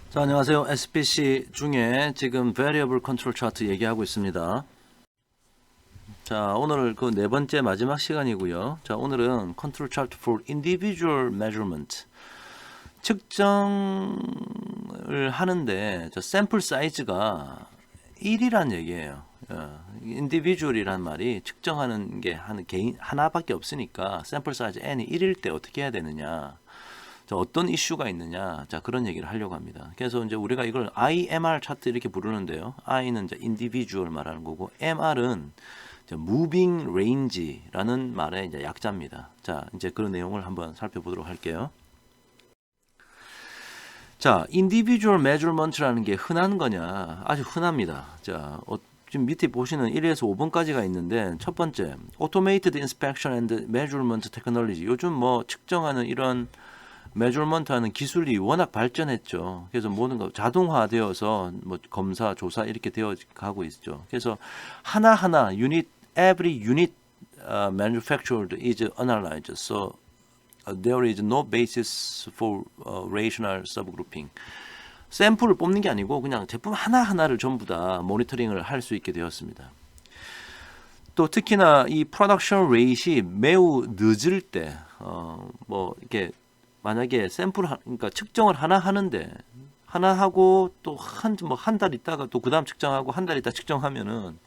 자, 안녕하세요. SPC 중에 지금 Variable Control Chart 얘기하고 있습니다. 자, 오늘 그 네 번째 마지막 시간이고요. 자, 오늘은 Control Chart for Individual Measurement. 측정을 하는데 저 샘플 사이즈가 1이란 얘기예요. individual이란 말이 측정하는 게 한 개인 하나밖에 없으니까 샘플 사이즈 n이 1일 때 어떻게 해야 되느냐. 자, 어떤 이슈가 있느냐. 자, 그런 얘기를 하려고 합니다. 그래서 이제 우리가 이걸 IMR 차트 이렇게 부르는데요. I는 이제 individual 말하는 거고, MR은 이제 moving range라는 말의 이제 약자입니다. 자, 이제 그런 내용을 한번 살펴보도록 할게요. 자, individual measurement라는 게 흔한 거냐? 아주 흔합니다. 자, 지금 밑에 보시는 1에서 5번까지가 있는데 첫 번째, automated inspection and measurement technology. 요즘 뭐 측정하는 이런 메저먼트 하는 기술이 워낙 발전했죠. 그래서 모든 거 자동화되어서 뭐 검사, 조사 이렇게 되어 가고 있죠. 그래서 하나하나 every unit manufactured is analyzed. So there is no basis for rational subgrouping. 샘플을 뽑는 게 아니고 그냥 제품 하나하나를 전부 다 모니터링을 할 수 있게 되었습니다. 또 특히나 이 프로덕션 레이트이 매우 늦을 때 뭐 이렇게 만약에 그러니까 측정을 하나 하는데 하나 하고 또 한 달 있다가 또 그다음 측정하고 한 달 있다 측정하면은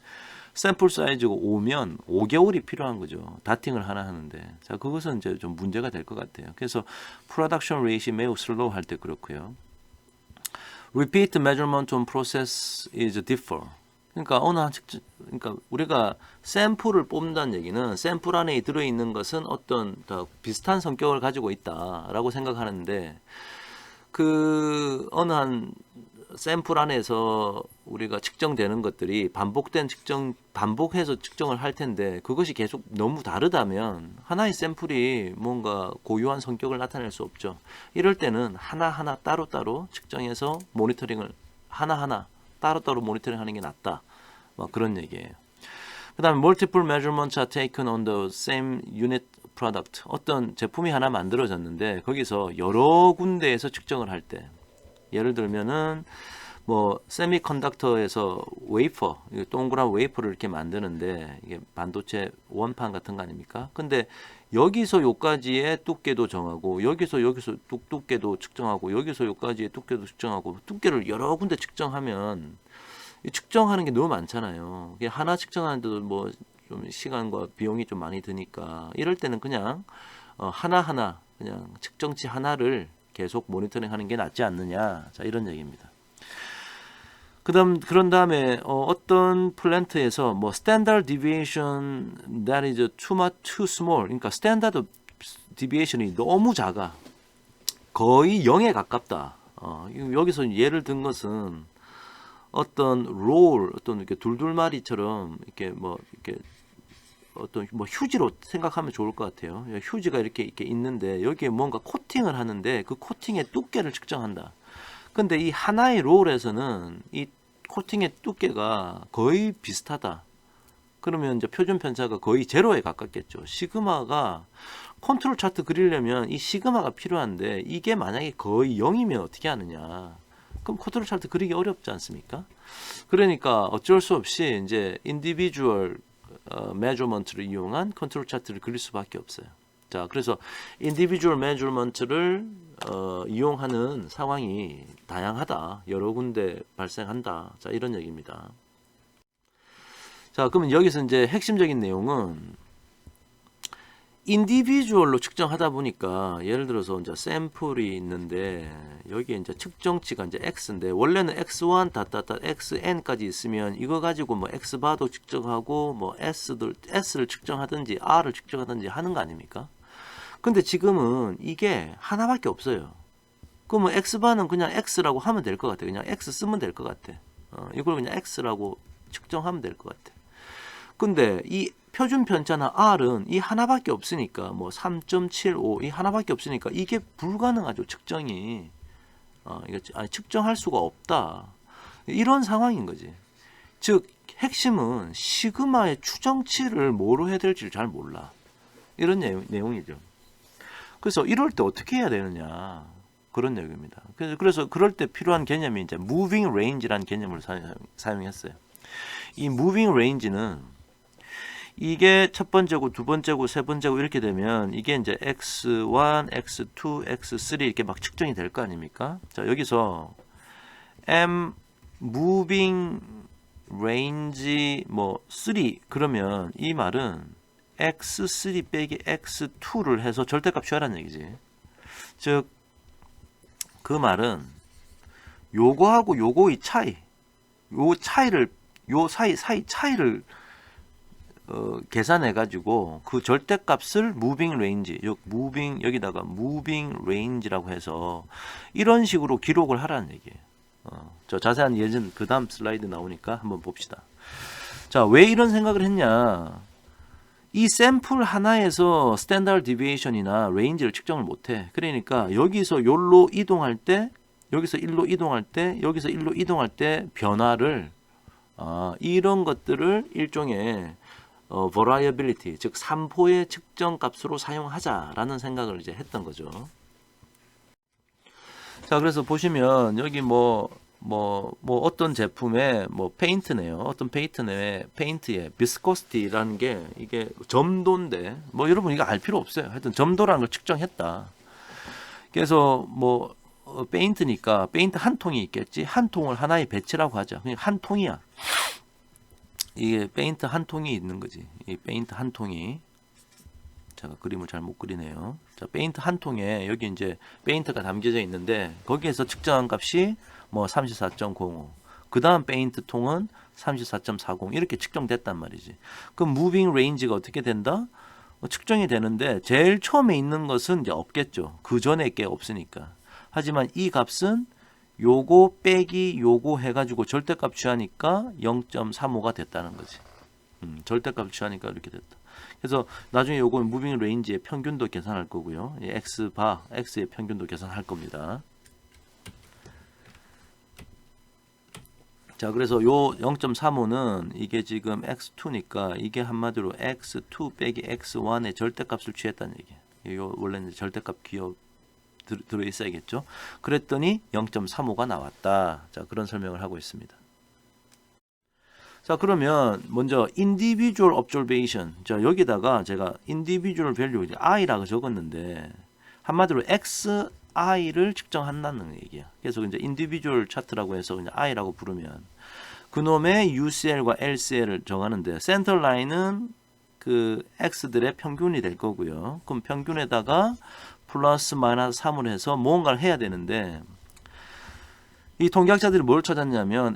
샘플 사이즈가 오면 5개월이 필요한 거죠. 다팅을 하나 하는데. 자, 그것은 이제 좀 문제가 될 것 같아요. 그래서 프로덕션 레이트이 매우 슬로우 할 때 그렇고요. Repeat measurement on process is differ. 그러니까 그러니까 우리가 샘플을 뽑는다는 얘기는 샘플 안에 들어 있는 것은 어떤 더 비슷한 성격을 가지고 있다라고 생각하는데 그 어느 한 샘플 안에서 우리가 측정되는 것들이 반복해서 측정을 할 텐데 그것이 계속 너무 다르다면 하나의 샘플이 뭔가 고유한 성격을 나타낼 수 없죠. 이럴 때는 하나하나 따로따로 측정해서 모니터링을 하나하나 따로따로 모니터링 하는 게 낫다. 뭐 그런 얘기예요. 그 다음에 multiple measurements are taken on the same unit product. 어떤 제품이 하나 만들어졌는데 거기서 여러 군데에서 측정을 할 때 예를 들면은 뭐 세미컨덕터에서 웨이퍼, 동그란 웨이퍼를 이렇게 만드는데 이게 반도체 원판 같은 거 아닙니까? 근데 여기서 요까지의 두께도 정하고 여기서 두께도 측정하고 여기서 요까지의 두께도 측정하고 두께를 여러 군데 측정하면 측정하는 게 너무 많잖아요. 하나 측정하는데도 뭐 좀 시간과 비용이 좀 많이 드니까 이럴 때는 그냥 하나하나 그냥 측정치 하나를 계속 모니터링 하는 게 낫지 않느냐. 자, 이런 얘기입니다. 그런 다음에 어떤 플랜트에서 뭐 standard deviation that is too small. 그러니까 standard deviation이 너무 작아. 거의 0에 가깝다. 여기서 예를 든 것은 어떤 어떤 이렇게 둘둘마리처럼 이렇게 어떤 뭐 휴지로 생각하면 좋을 것 같아요. 휴지가 이렇게 있는데 여기에 뭔가 코팅을 하는데 그 코팅의 두께를 측정한다. 근데 이 하나의 롤에서는 이 코팅의 두께가 거의 비슷하다. 그러면 이제 표준 편차가 거의 제로에 가깝겠죠. 시그마가 컨트롤 차트 그리려면 이 시그마가 필요한데 이게 만약에 거의 0이면 어떻게 하느냐. 그럼 컨트롤 차트 그리기 어렵지 않습니까? 그러니까 어쩔 수 없이 이제 인디비주얼 메저먼트를 이용한 컨트롤 차트를 그릴 수밖에 없어요. 자, 그래서 인디비주얼 메저먼트를 이용하는 상황이 다양하다. 여러 군데 발생한다. 자, 이런 얘기입니다. 자, 그러면 여기서 이제 핵심적인 내용은 인디비주얼로 측정하다 보니까 예를 들어서 이제 샘플이 있는데 여기에 이제 측정치가 이제 x인데 원래는 x1 xn까지 있으면 이거 가지고 뭐 x바도 측정하고 뭐 s를 측정하든지 r을 측정하든지 하는 거 아닙니까? 근데 지금은 이게 하나밖에 없어요. 그러면 x바는 그냥 x라고 하면 될 것 같아. 그냥 x 쓰면 될 것 같아. 이걸 그냥 x라고 측정하면 될 것 같아. 근데 이 표준 편차나 R은 이 하나밖에 없으니까 뭐 3.75 이 하나밖에 없으니까 이게 불가능하죠. 측정이 측정할 수가 없다. 이런 상황인 거지. 즉 핵심은 시그마의 추정치를 뭐로 해야 될지를 잘 몰라. 이런 내용이죠. 그래서 이럴 때 어떻게 해야 되느냐. 그런 내용입니다. 그래서 그럴 때 필요한 개념이 이제 moving range라는 개념을 사용했어요. 이 moving range는 이게 첫 번째고 두 번째고 세 번째고 이렇게 되면 이게 이제 x1, x2, x3 이렇게 막 측정이 될 거 아닙니까? 자, 여기서 m moving range 뭐 3 그러면 이 말은 x3 빼기 x2를 해서 절대값 취하라는 얘기지. 즉 그 말은 요거하고 요거의 차이, 요 차이를 요 사이 차이를 계산해 가지고 그 절대값을 무빙 레인지, 무빙 여기다가 무빙 레인지라고 해서 이런 식으로 기록을 하라는 얘기예요. 저 자세한 예전 그 다음 슬라이드 나오니까 한번 봅시다. 자, 왜 이런 생각을 했냐? 이 샘플 하나에서 스탠다드 디비에이션이나 레인지를 측정을 못해. 그러니까 여기서 요로 이동할 때, 여기서 1로 이동할 때, 여기서 1로 이동할 때 변화를 이런 것들을 일종의 variability, 즉 산포의 측정 값으로 사용하자라는 생각을 이제 했던 거죠. 자, 그래서 보시면 여기 뭐 어떤 제품의 뭐 페인트네요. 어떤 페인트의 비스코시티라는 게 이게 점도인데 뭐 여러분 이거 알 필요 없어요. 하여튼 점도라는 걸 측정했다. 그래서 뭐 페인트니까 페인트 한 통이 있겠지. 한 통을 하나의 배치라고 하자. 그냥 한 통이야. 이게 페인트 한 통이 있는 거지. 이 페인트 한 통이. 제가 그림을 잘 못 그리네요. 자, 페인트 한 통에 여기 이제 페인트가 담겨져 있는데 거기에서 측정한 값이 뭐 34.05. 그 다음 페인트 통은 34.40 이렇게 측정됐단 말이지. 그럼 무빙 레인지가 어떻게 된다? 측정이 되는데 제일 처음에 있는 것은 이제 없겠죠. 그 전에 게 없으니까. 하지만 이 값은 요거 빼기 요거 해가지고 절대값 취하니까 0.35가 됐다는 거지. 절대값 취하니까 이렇게 됐다. 그래서 나중에 요거는 무빙 레인지의 평균도 계산할 거고요. x의 평균도 계산할 겁니다. 자, 그래서 요 0.35는 이게 지금 x2니까 이게 한마디로 x2 빼기 x1의 절대값을 취했다는 얘기예요. 이거 원래는 절대값 기억 들어 있어야겠죠. 그랬더니 0.35가 나왔다. 자, 그런 설명을 하고 있습니다. 자, 그러면 먼저 individual observation. 자, 여기다가 제가 individual value i라고 적었는데 한마디로 xi를 측정한다는 얘기야. 그래서 이제 individual 차트라고 해서 그냥 i라고 부르면 그놈의 UCL과 LCL을 정하는데 센터 라인은 그 x들의 평균이 될 거고요. 그럼 평균에다가 플러스 마이너스 3을 해서 무언가를 해야 되는데 이 통계학자들이 뭘 찾았냐면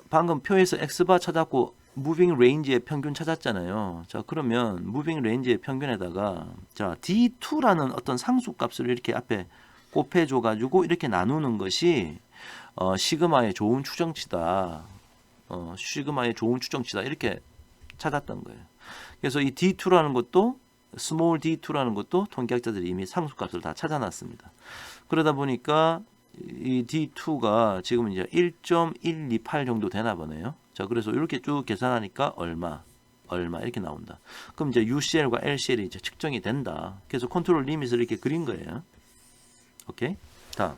방금 표에서 x바 찾았고 무빙 레인지의 평균 찾았잖아요. 자, 그러면 무빙 레인지의 평균에다가 자 D2라는 어떤 상수값을 이렇게 앞에 곱해줘 가지고 이렇게 나누는 것이 시그마의 좋은 추정치다. 시그마의 좋은 추정치다. 이렇게 찾았던 거예요. 그래서 이 D2라는 것도 스몰 D2라는 것도 통계학자들이 이미 상수값을 다 찾아놨습니다. 그러다 보니까 이 D2가 지금 이제 1.128 정도 되나 보네요. 자, 그래서 이렇게 쭉 계산하니까 얼마 이렇게 나온다. 그럼 이제 UCL과 LCL이 이제 측정이 된다. 그래서 컨트롤 리밋을 이렇게 그린 거예요. 오케이? 다음.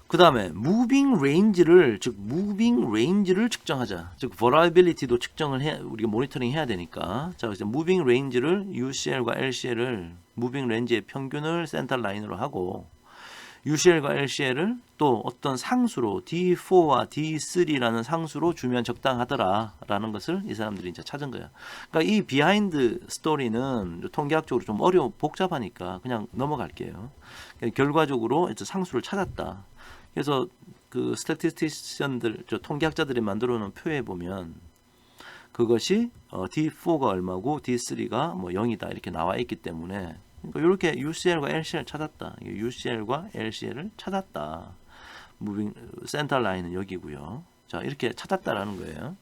그 다음에 무빙 레인지를 측정하자. 즉 variability도 우리가 모니터링 해야 되니까. 자, 그래서 무빙 레인지를 UCL과 LCL을 무빙 레인지의 평균을 센터 라인으로 하고 UCL과 LCL을 또 어떤 상수로 D4와 D3라는 상수로 주면 적당하더라라는 것을 이 사람들이 이제 찾은 거야. 그러니까 이 비하인드 스토리는 통계학적으로 좀 복잡하니까 그냥 넘어갈게요. 그러니까 결과적으로 이제 상수를 찾았다. 그래서 그 스태티스티션들, 통계학자들이 만들어 놓은 표에 보면 그것이 D4가 얼마고 D3가 뭐 0이다 이렇게 나와 있기 때문에 그러니까 이렇게 UCL과 LCL을 찾았다. UCL과 LCL을 찾았다. 무빙 센터 라인은 여기고요. 자, 이렇게 찾았다라는 거예요.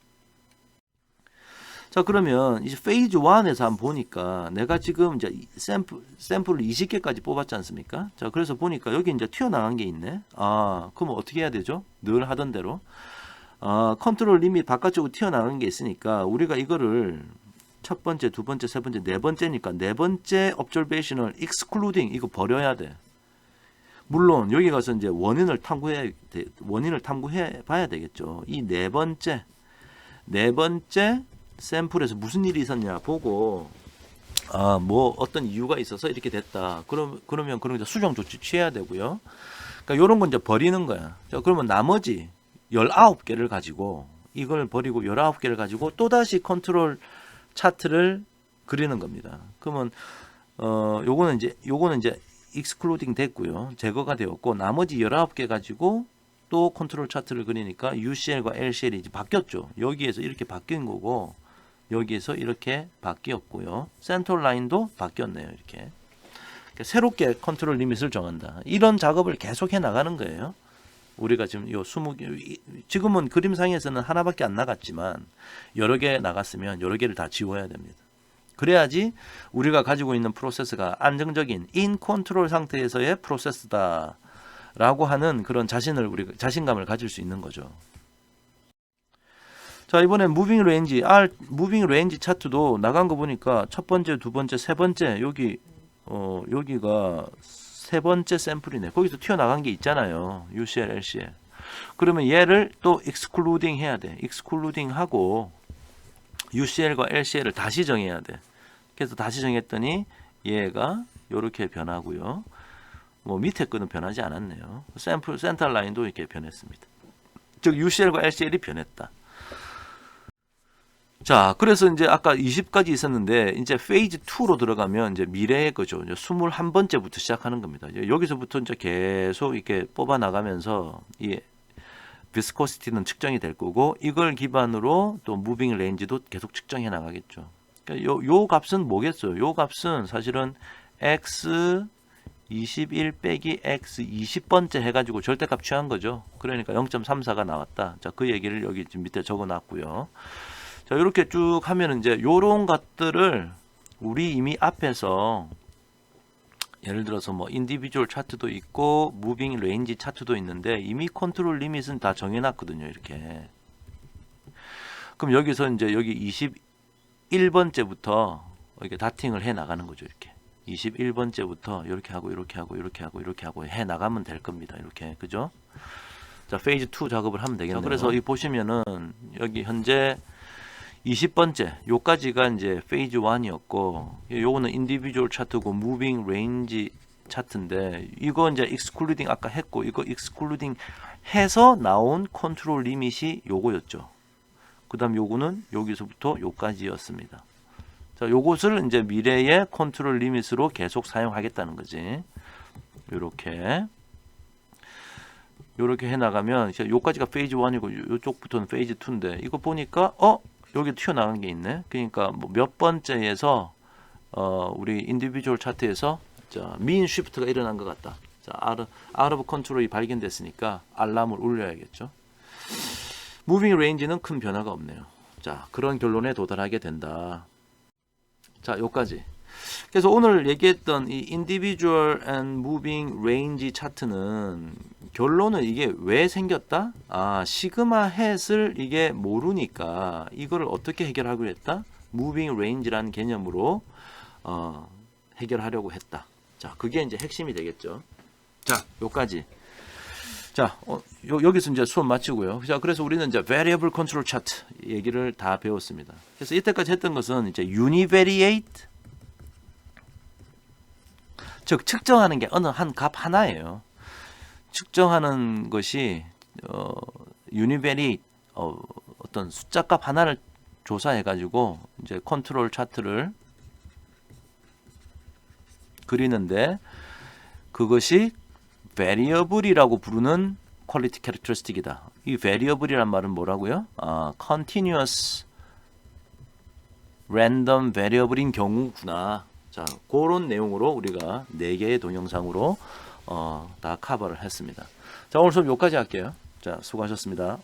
자, 그러면 이제 페이즈 1에서 한번 보니까 내가 지금 이제 샘플을 20개까지 뽑았지 않습니까? 자, 그래서 보니까 여기 이제 튀어나간 게 있네. 그럼 어떻게 해야 되죠? 늘 하던 대로. 컨트롤 리밋 바깥쪽으로 튀어나간 게 있으니까 우리가 이거를 첫 번째, 두 번째, 세 번째, 네 번째니까 네 번째 observational excluding 이거 버려야 돼. 물론 여기 가서 이제 원인을 탐구해 봐야 되겠죠. 이 네 번째 샘플에서 무슨 일이 있었냐 보고 뭐 어떤 이유가 있어서 이렇게 됐다. 그러면 그런 수정 조치 취해야 되고요. 그러니까 이런 건 이제 버리는 거야. 자, 그러면 나머지 19개를 가지고 이걸 버리고 19개를 가지고 또다시 컨트롤 차트를 그리는 겁니다. 그러면 요거는 이제 excluding 됐고요. 제거가 되었고 나머지 19개 가지고 또 컨트롤 차트를 그리니까 UCL과 LCL이 이제 바뀌었죠. 여기에서 이렇게 바뀐 거고 여기에서 이렇게 바뀌었고요. 센터 라인도 바뀌었네요. 이렇게. 그러니까 새롭게 컨트롤 리밋을 정한다. 이런 작업을 계속 해 나가는 거예요. 우리가 지금 요 20개, 지금은 그림상에서는 하나밖에 안 나갔지만 여러 개 나갔으면 여러 개를 다 지워야 됩니다. 그래야지 우리가 가지고 있는 프로세스가 안정적인 인 컨트롤 상태에서의 프로세스다 라고 하는 그런 자신감을 가질 수 있는 거죠. 자, 이번엔 무빙 레인지, 무빙 레인지 차트도 나간 거 보니까 첫 번째, 두 번째, 세 번째, 여기가 세 번째 샘플이네. 거기서 튀어나간 게 있잖아요. UCL, LCL. 그러면 얘를 또 excluding 해야 돼. excluding 하고 UCL과 LCL을 다시 정해야 돼. 그래서 다시 정했더니 얘가 이렇게 변하고요. 뭐 밑에 거는 변하지 않았네요. 센터 라인도 이렇게 변했습니다. 즉 UCL과 LCL이 변했다. 자, 그래서 이제 아까 20까지 있었는데 이제 페이즈 2로 들어가면 이제 미래의 거죠. 이제 21번째부터 시작하는 겁니다. 이제 여기서부터 이제 계속 이렇게 뽑아 나가면서 이 비스코시티는 측정이 될 거고 이걸 기반으로 또 무빙 레인지도 계속 측정해 나가겠죠. 그러니까 요 값은 뭐겠어요? 요 값은 사실은 x 21 빼기 x 20번째 해가지고 절대값 취한 거죠. 그러니까 0.34가 나왔다. 자, 그 얘기를 여기 지금 밑에 적어 놨고요. 자, 이렇게 쭉 하면 이제 요런 것들을 우리 이미 앞에서 예를 들어서 뭐 인디비주얼 차트도 있고 무빙 레인지 차트도 있는데 이미 컨트롤 리밋은 다 정해 놨거든요. 이렇게. 그럼 여기서 이제 여기 21번째부터 이렇게 다팅을 해 나가는 거죠. 이렇게. 21번째부터 이렇게 하고 이렇게 하고 이렇게 하고 이렇게 하고 해 나가면 될 겁니다. 이렇게. 그죠? 자, 페이지 2 작업을 하면 되겠네요. 그래서 이 보시면은 여기 현재 20번째 요까지가 이제 페이즈 1이었고 요거는 인디비주얼 차트고 무빙 레인지 차트인데 이거 이제 excluding 아까 했고 이거 excluding 해서 나온 컨트롤 리밋이 요거였죠. 그다음 요거는 여기서부터 요까지였습니다. 자, 요것을 이제 미래의 컨트롤 리밋으로 계속 사용하겠다는 거지. 요렇게 해 나가면 요까지가 페이즈 1이고 요쪽부터는 페이즈 2인데 이거 보니까 여기 튀어나간 게 있네. 그러니까 뭐 몇 번째에서 우리 인디비주얼 차트에서 민 쉬프트가 일어난 것 같다. 자, out of control이 발견됐으니까 알람을 울려야겠죠. 무빙 레인지는 큰 변화가 없네요. 자, 그런 결론에 도달하게 된다. 자, 요까지. 그래서 오늘 얘기했던 이 individual and moving range 차트는 결론은 이게 왜 생겼다? 시그마 햇을 이게 모르니까 이거를 어떻게 해결하기로 했다? moving range라는 개념으로 해결하려고 했다. 자, 그게 이제 핵심이 되겠죠. 자, 요까지. 자, 여기서 이제 수업 마치고요. 자, 그래서 우리는 이제 variable control chart 얘기를 다 배웠습니다. 그래서 이때까지 했던 것은 이제 univariate, 즉 측정하는 게 어느 한 값 하나예요. 측정하는 것이 univariate 어떤 숫자 값 하나를 조사해 가지고 이제 컨트롤 차트를 그리는데 그것이 variable이라고 부르는 퀄리티 캐릭터리스틱이다. 이 variable이란 말은 뭐라고요? continuous random variable인 경우구나. 자, 그런 내용으로 우리가 4개의 동영상으로 다 커버를 했습니다. 자, 오늘 수업 여기까지 할게요. 자, 수고하셨습니다.